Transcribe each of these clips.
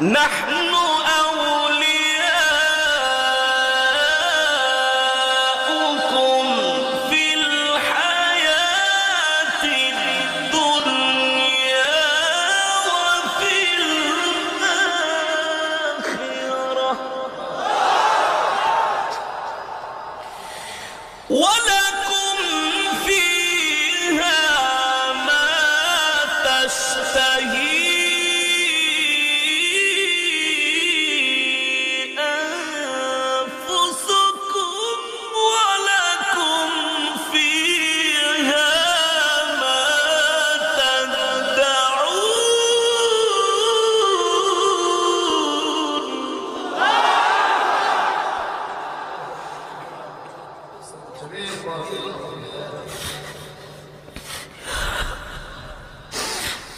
نحن أولياؤكم في الحياة الدنيا وفي الآخرة ولكم فيها ما تشتهي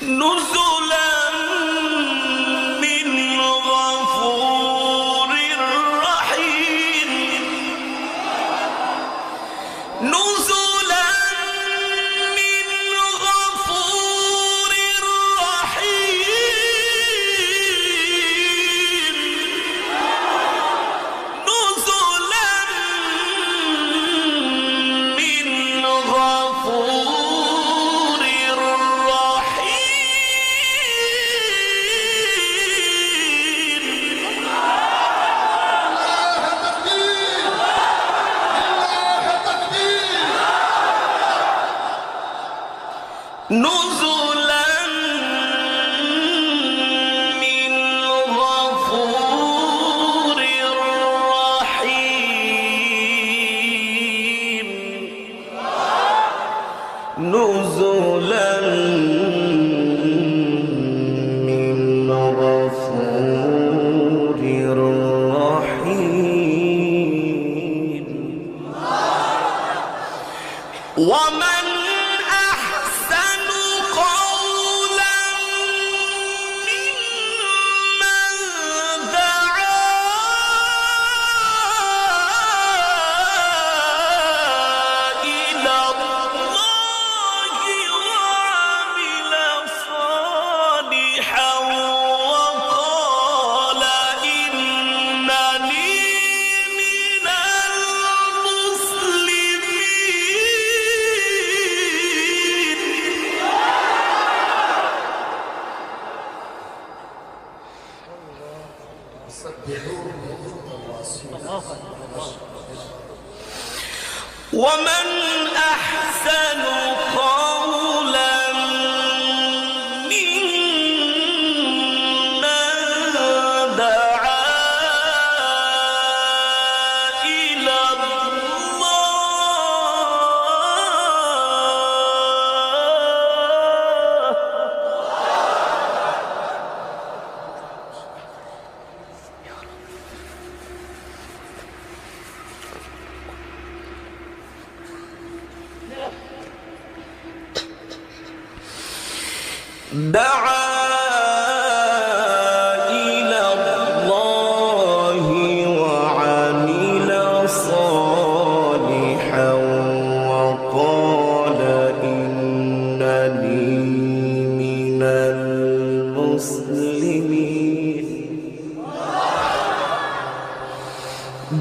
نزلا من غفور رحيم نزلا من غفور رحيم نزلا من غفور نزلا من غفور رحيم نزلا من غفور رحيم ومن ومن أحسن قولا ممن دعا إلى الله دعا إلى الله وعمل صالحا وقال إنني من المسلمين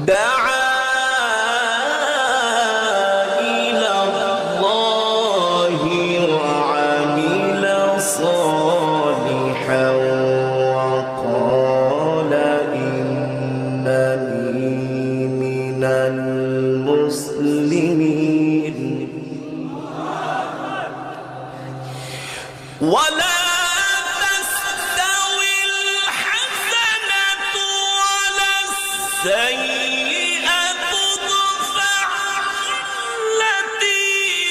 دعا صالحا وقال إنني من المسلمين ولا تستوي الحسنة ولا السيئة ادفع بالتي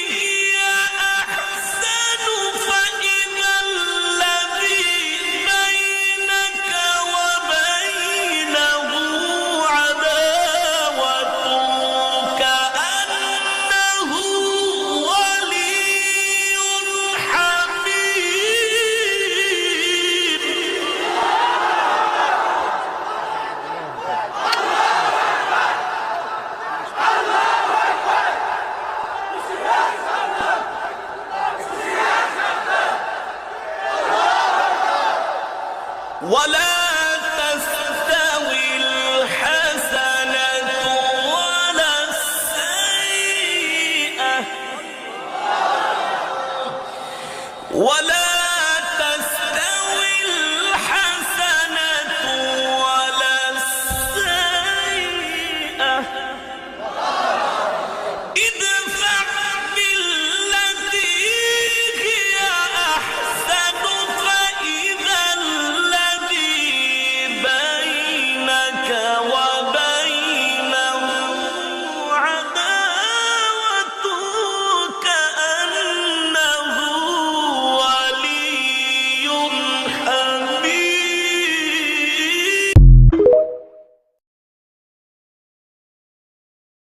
هي أحسن فإذا الذي بينك وبينه عداوة كأنه ولي حميم ولا تستوي الحسنة ولا السيئة ولا